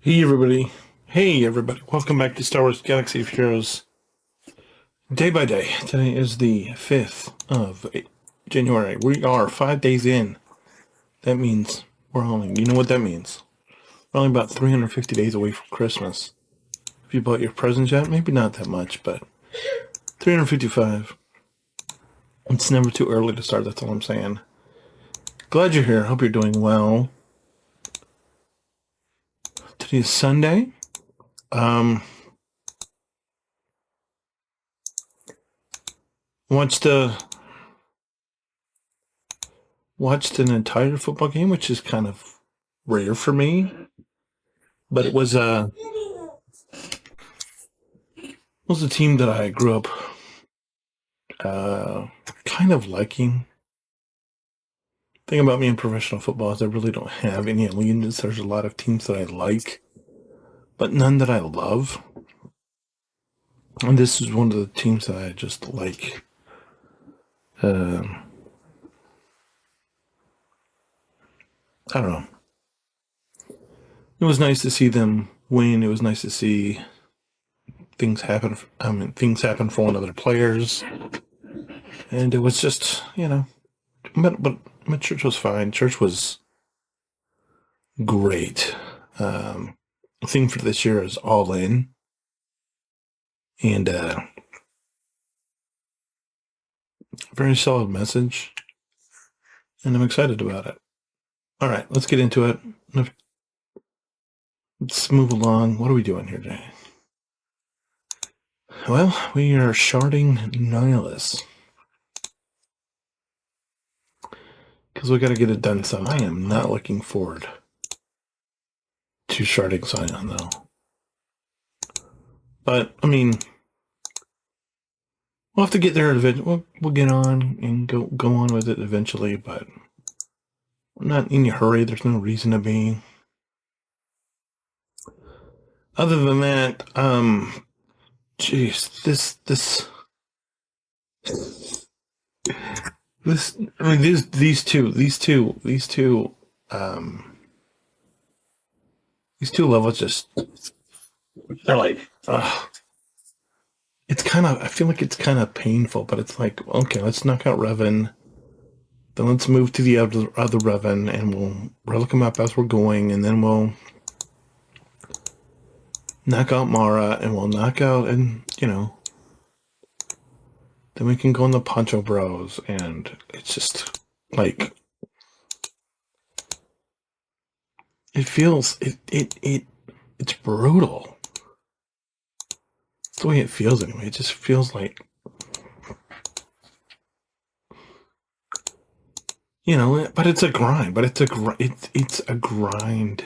Hey everybody. Hey everybody. Welcome back to Star Wars Galaxy of Heroes. Day by day. Today is the 5th of January. We are 5 days in. That means you know what that means. We're only about 350 days away from Christmas. If you bought your presents yet, maybe not that much, but 355. It's never too early to start, that's all I'm saying. Glad you're here. Hope you're doing well. Today is Sunday. Watched an entire football game, which is kind of rare for me. But it was a team that I grew up kind of liking. The thing about me in professional football is I really don't have any allegiance. There's a lot of teams that I like, but none that I love. And this is one of the teams that I just like. I don't know. It was nice to see them win. It was nice to see things happen. Things happen for one of their players. And it was just, but my church was fine. Church was great. The theme for this year is all in. And very solid message. And I'm excited about it. All right, let's get into it. Let's move along. What are we doing here today? Well, we are sharding Nihilus. Because we got to get it done some. I am not looking forward to sharding Zion, though. But, I mean, we'll have to get there eventually. We'll get on and go on with it eventually, but I'm not in a hurry. There's no reason to be. Other than that, jeez, these two levels just, they're like, it's kind of, I feel like it's kind of painful, but it's like, okay, let's knock out Revan. Then let's move to the other Revan, and we'll relic him up as we're going, and then we'll knock out Mara, and we'll knock out, and, then we can go on the Poncho Bros, and it's just, like, it feels, it's brutal. It's the way it feels anyway. It just feels like, but it's a grind. But it's a grind,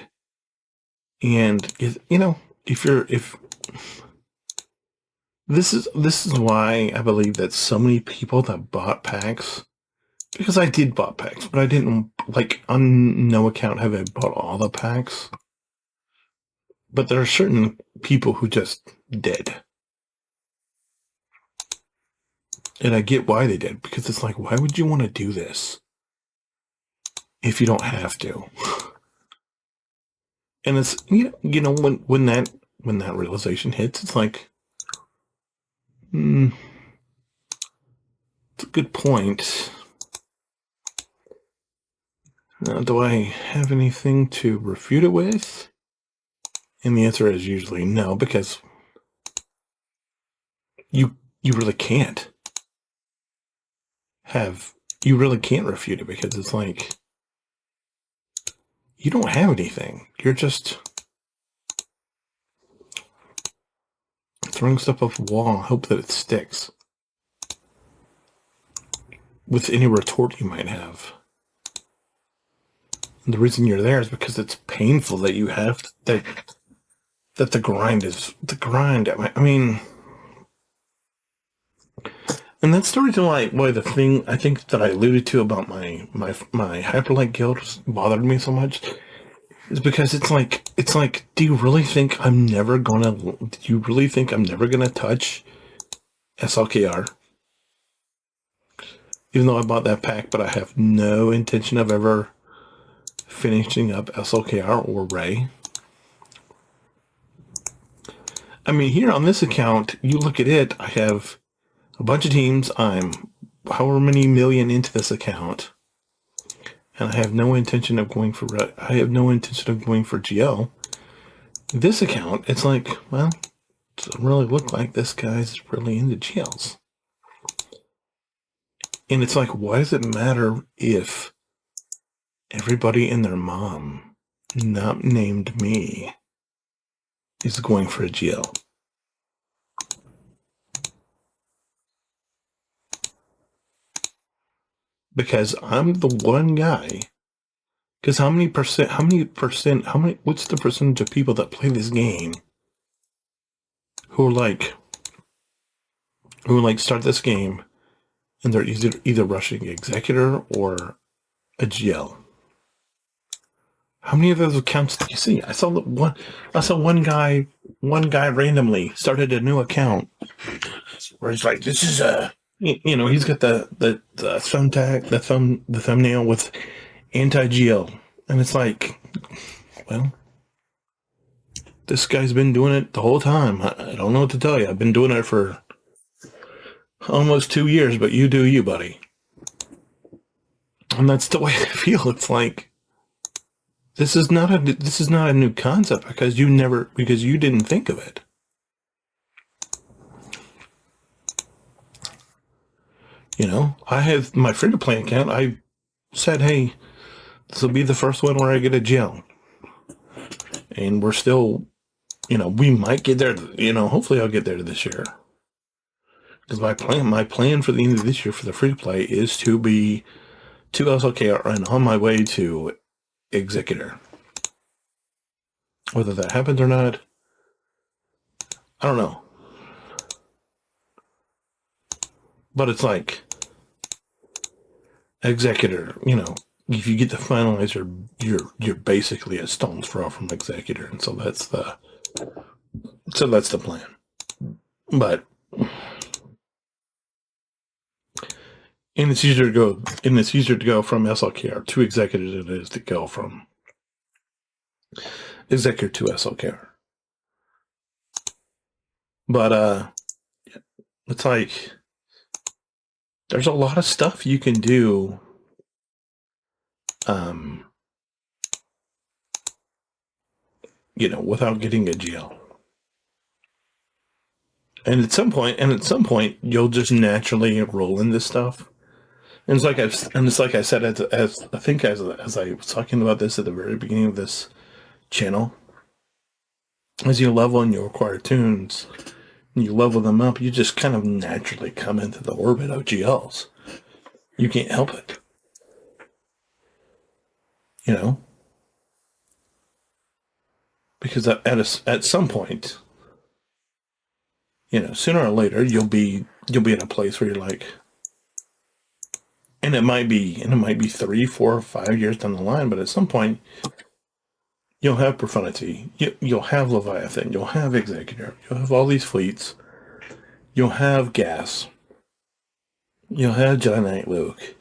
and if this is why I believe that so many people that bought packs, because I did bought packs, but I didn't, like, on no account have I bought all the packs. But there are certain people who just did. And I get why they did, because it's like, why would you want to do this if you don't have to? And it's, when that realization hits, it's like, it's a good point. Now, do I have anything to refute it with? And the answer is usually no, because you really can't refute it, because it's like, you don't have anything. You're just throwing stuff off a wall and hope that it sticks with any retort you might have. And the reason you're there is because it's painful that you have that the grind is the grind. I mean, and that's the reason why the thing I think that I alluded to about my hyperlight guild bothered me so much is because it's like, do you really think I'm never gonna touch SLKR? Even though I bought that pack, but I have no intention of ever finishing up SLKR or Ray. I mean, here on this account, you look at it, I have a bunch of teams. I'm however many million into this account. And I have no intention of going for GL. This account, it's like, well, it doesn't really look like this guy's really into GLs. And it's like, why does it matter if everybody and their mom, not named me, is going for a GL? Because I'm the one guy. Because what's the percentage of people that play this game who start this game and they're either rushing Executor or a GL? How many of those accounts do you see? I saw one guy randomly started a new account where he's like, this is he's got the thumbtack, the thumbnail with anti-GL. And it's like, well, this guy's been doing it the whole time. I don't know what to tell you. I've been doing it for almost 2 years, but you do you, buddy. And that's the way I feel. It's like, this is not a new concept because you didn't think of it. I have my free-to-play account. I said, hey, this will be the first one where I get a gel. And we're still, we might get there, hopefully I'll get there this year. Because my plan for the end of this year for the free-to-play is to be 2 SLK and on my way to Executor. Whether that happens or not, I don't know. But it's like, Executor, if you get the finalizer, you're basically a stone's throw from Executor, and so that's the plan. But and it's easier to go from SLKR to Executor than it is to go from Executor to SLKR. But it's like, there's a lot of stuff you can do without getting a GL. And at some point you'll just naturally roll into stuff. And it's like I said, as I was talking about this at the very beginning of this channel, as you level and you acquire tunes, and you level them up, you just kind of naturally come into the orbit of GLs. You can't help it. Because at some point, sooner or later, you'll be in a place where you're like, and it might be 3, 4, 5 years down the line, but at some point, you'll have Profundity, you'll have Leviathan, you'll have Executor, you'll have all these fleets, you'll have Gas, you'll have Jedi Knight Luke,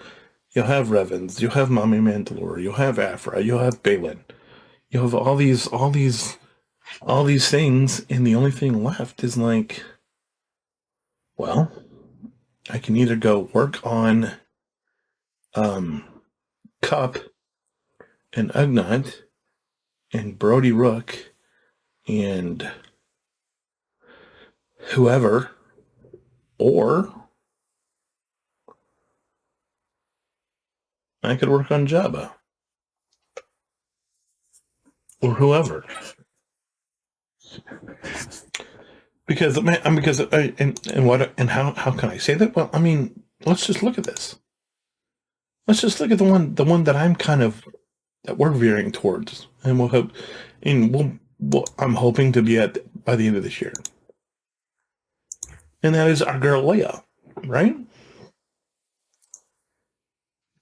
you'll have Revens, you'll have Mommy Mandalore, you'll have Afra, you'll have Balin, you'll have all these things, and the only thing left is like, well, I can either go work on Cup and Ugnaught and Brody Rook and whoever, or I could work on Jabba or whoever. Because how can I say that? Well, I mean, let's just look at this. Let's just look at the one that I'm that we're veering towards, and we'll hope, and I'm hoping to be at by the end of this year, and that is our girl Leia, right?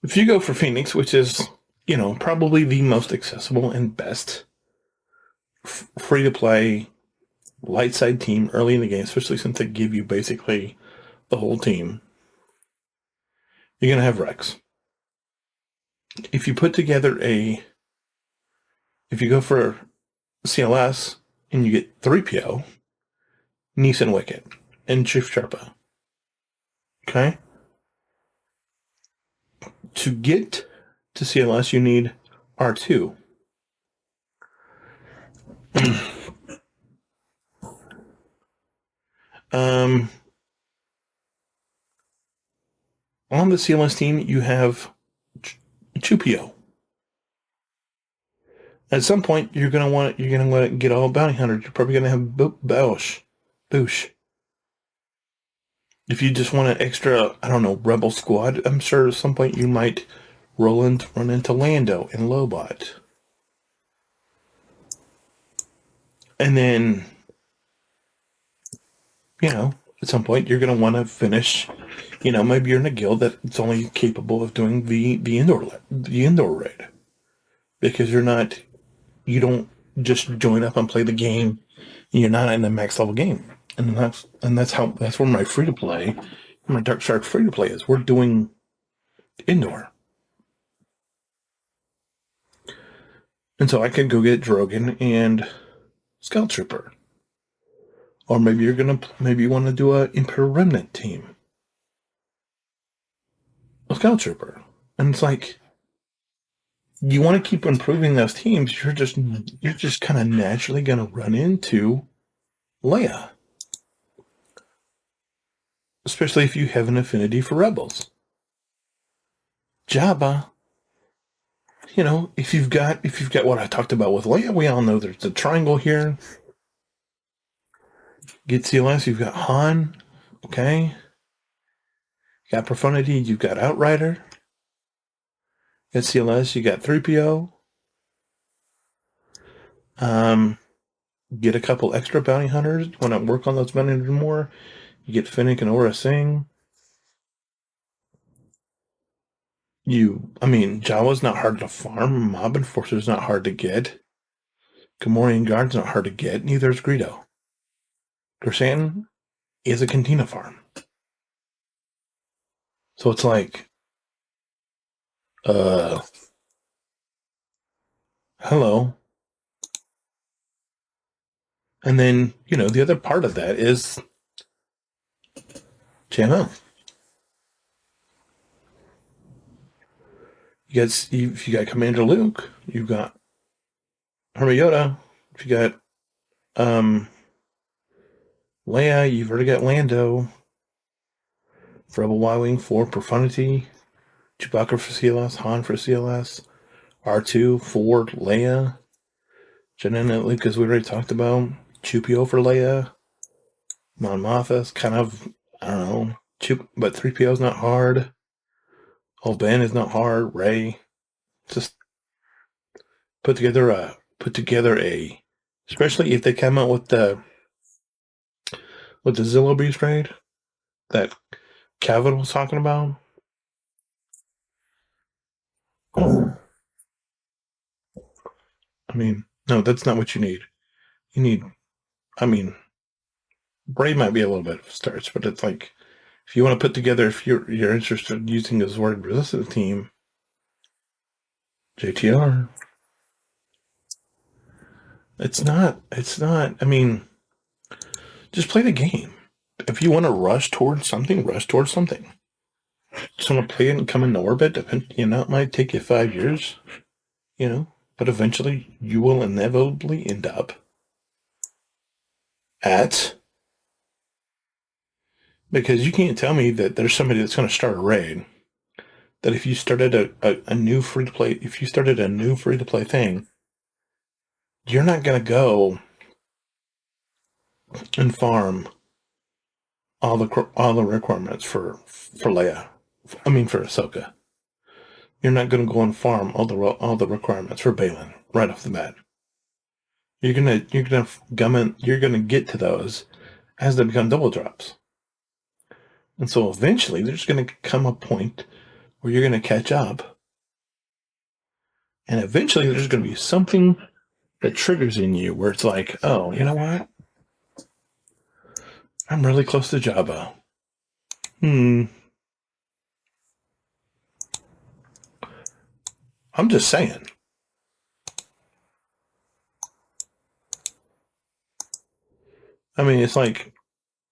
If you go for Phoenix, which is probably the most accessible and best free to play light side team early in the game, especially since they give you basically the whole team, you're going to have Rex. If you put together if you go for CLS and you get 3PO, Nissan Wicket, and Chief Sherpa. Okay? To get to CLS, you need R2. On the CLS team, you have 2PO. At some point, you're gonna want to get all bounty hunters. You're probably gonna have Boosh. If you just want an extra, I don't know, Rebel squad, I'm sure at some point you might run into Lando and Lobot. And then, at some point you're going to want to finish, maybe you're in a guild that's only capable of doing the indoor raid. Because you don't just join up and play the game. You're not in a max level game. And that's where my free to play, my Dark Shark free to play is. We're doing indoor. And so I could go get Drogon and Scout Trooper. Or maybe you want to do a Imperial Remnant team. A Scout Trooper. And it's like, you want to keep improving those teams, you're just kind of naturally going to run into Leia. Especially if you have an affinity for Rebels. Jabba, if you've got what I talked about with Leia, we all know there's a triangle here. Get CLS, you've got Han, okay? You got Profundity, you've got Outrider. Get CLS, you got 3PO. Get a couple extra bounty hunters. You want to work on those bounty hunters more. You get Finnick and Aura Singh. Jawa's not hard to farm. Mob Enforcer's not hard to get. Gamorrean Guard's not hard to get. Neither is Greedo. Gersantin is a Cantina farm. So it's like, hello. And then, the other part of that is JML. If you got Commander Luke, you've got Hermione. If you got Leia, you've already got Lando. Rebel Y-Wing 4, Profundity. Chewbacca for CLS, Han for CLS. R2, Ford, Leia. Janina Luke, as we already talked about. Chupio for Leia. Mon Mothma's kind of, I don't know. But 3PO is not hard. Old Ben is not hard. Rey. Just put together a, especially if they come out with the Zillow Beast raid that Calvin was talking about. Oh. No, that's not what you need. You need, Bray might be a little bit of a starch, but it's like, if you want to put together, if you're interested in using his word resistance team, JTR. It's not, just play the game. If you want to rush towards something. Just want to play it and come into orbit. It might take you 5 years, but eventually you will inevitably end up because you can't tell me that there's somebody that's going to start a raid that if you started a new free to play, thing, you're not going to go and farm all the requirements for Leia. For Ahsoka. You're not going to go and farm all the requirements for Balin right off the bat. You're gonna get to those as they become double drops. And so eventually there's going to come a point where you're going to catch up. And eventually there's going to be something that triggers in you where it's like, oh, you know what? I'm really close to Jabba. I'm just saying. It's like,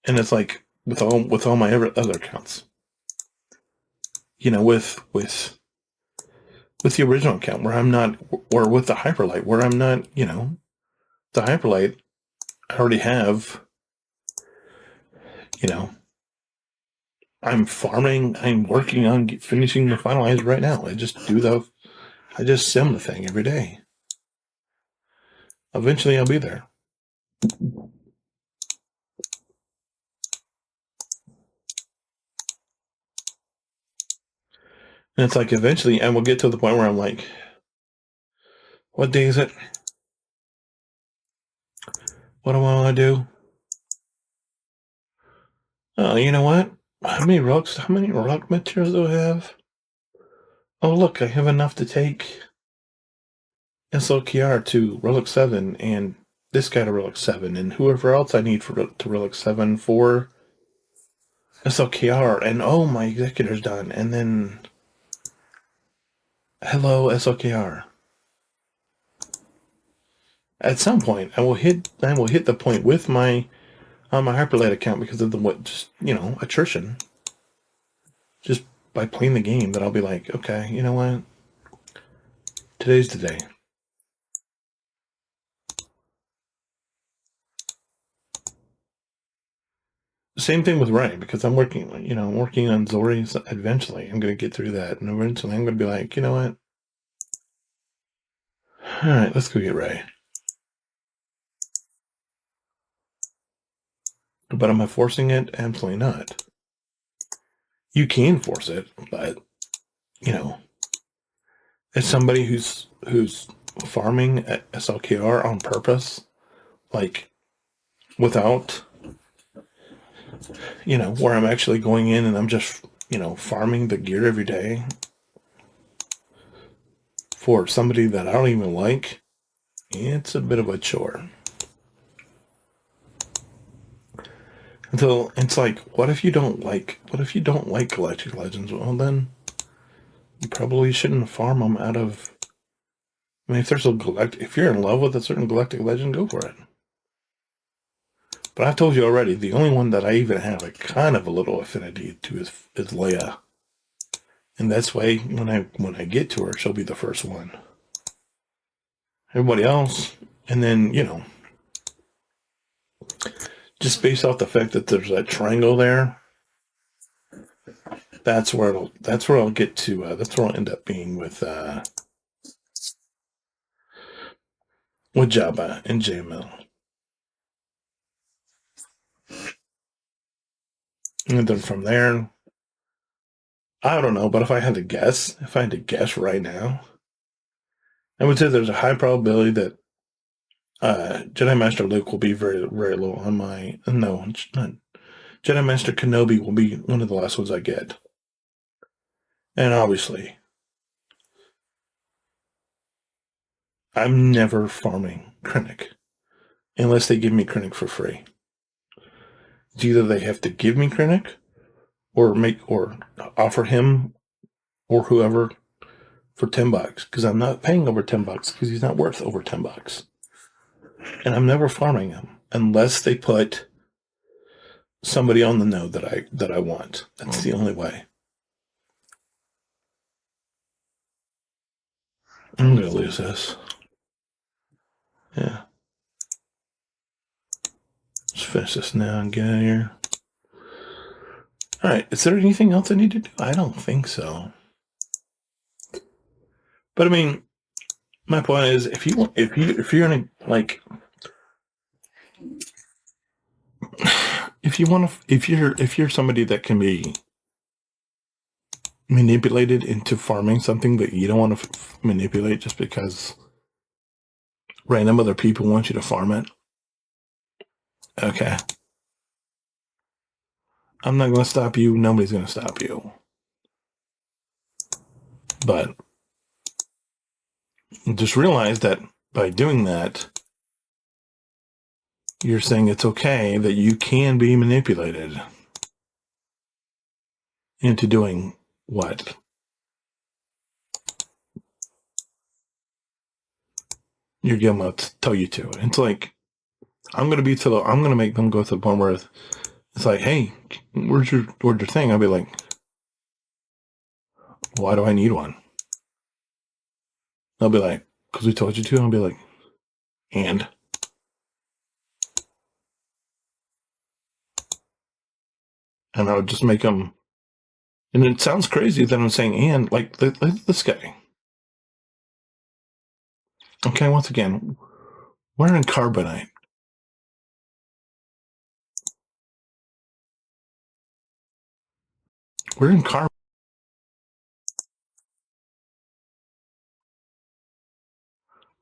And it's like with all my other accounts, with the original account where I'm not, or with the Hyperlight where I'm not, the Hyperlight I already have, you know, I'm farming, I'm working on finishing the finalize right now. I just sim the thing every day. Eventually I'll be there. And it's like eventually I will get to the point where I'm like, what day is it? What do I want to do? Oh, you know what? How many rock materials do I have? Oh, look, I have enough to take SLKR to Relic 7 and this guy to Relic 7 and whoever else I need to Relic 7 for SLKR. And oh, my executor's done. And then, hello, SLKR. At some point, I will hit the point with my on my Hyperlight account because of attrition. Just by playing the game, that I'll be like, okay, you know what? Today's the day. Same thing with Ray, because I'm working on Zori. Eventually, I'm going to get through that, and eventually, I'm going to be like, you know what? All right, let's go get Ray. But am I forcing it? Absolutely not. You can force it, but as somebody who's farming at SLKR on purpose, like without, where I'm actually going in and I'm just, farming the gear every day for somebody that I don't even like, it's a bit of a chore. Until it's like, what if you don't like Galactic Legends? Well, then you probably shouldn't farm them out of. I mean, if you're in love with a certain Galactic Legend, go for it. But I've told you already, the only one that I even have a kind of a little affinity to is Leia. And that's why when I get to her, she'll be the first one. Everybody else, and then just based off the fact that there's that triangle there, that's where I'll get to. That's where I'll end up being with Jabba and JML. And then from there, I don't know, but if I had to guess right now, I would say there's a high probability that Jedi Master Luke will be very, very low on my. No, not. Jedi Master Kenobi will be one of the last ones I get. And obviously, I'm never farming Krennic unless they give me Krennic for free. It's either they have to give me Krennic or offer him or whoever for $10 because I'm not paying over $10 because he's not worth over $10. And I'm never farming him unless they put somebody on the node that I want. That's the only way. I'm gonna lose this. Yeah. Let's finish this now and get out of here. All right. Is there anything else I need to do? I don't think so. But I mean, my point is, if you're gonna like, if you're somebody that can be manipulated into farming something that you don't want to manipulate just because random other people want you to farm it. Okay. I'm not going to stop you. Nobody's going to stop you. But just realize that by doing that, you're saying it's okay that you can be manipulated into doing what? You're going to tell you to. It's like, I'm going to make them go to the point where It's like, hey, where's your thing? I'll be like, why do I need one? They'll be like, because we told you to. I'll be like, and I would just make them. And it sounds crazy that I'm saying and like this guy. Okay, once again, we're in carbonite. We're in car.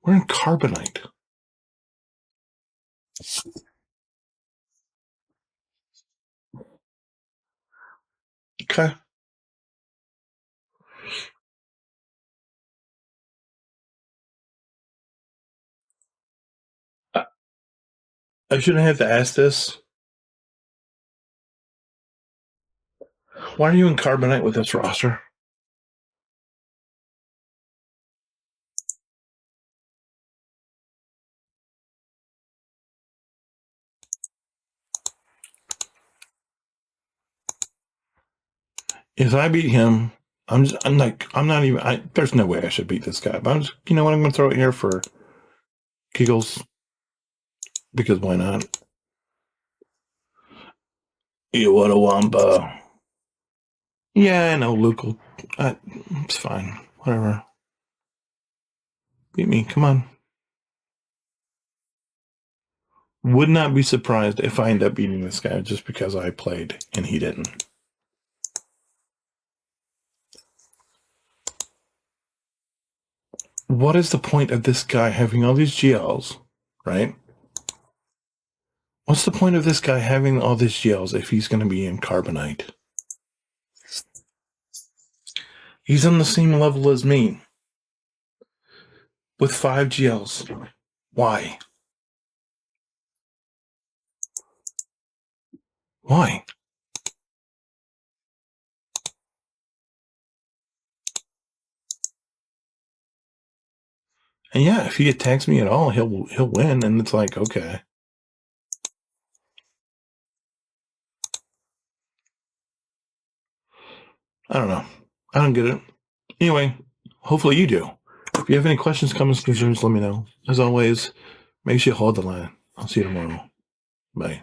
We're in carbonite. Okay. I I shouldn't have to ask this. Why are you in carbonite with this roster? If I beat him, I'm not even. There's no way I should beat this guy. But I'm just, you know what? I'm going to throw it here for giggles because why not? You what a wampa. Yeah, I know, Luke. It's fine. Whatever. Beat me. Come on. Would not be surprised if I end up beating this guy just because I played and he didn't. What is the point of this guy having all these GLs, right? What's the point of this guy having all these GLs if he's going to be in carbonite? He's on the same level as me with 5 GLs. Why? Why? And yeah, if he attacks me at all, he'll win, and it's like, okay. I don't know. I don't get it. Anyway, hopefully you do. If you have any questions, comments, concerns, let me know. As always, make sure you hold the line. I'll see you tomorrow. Bye.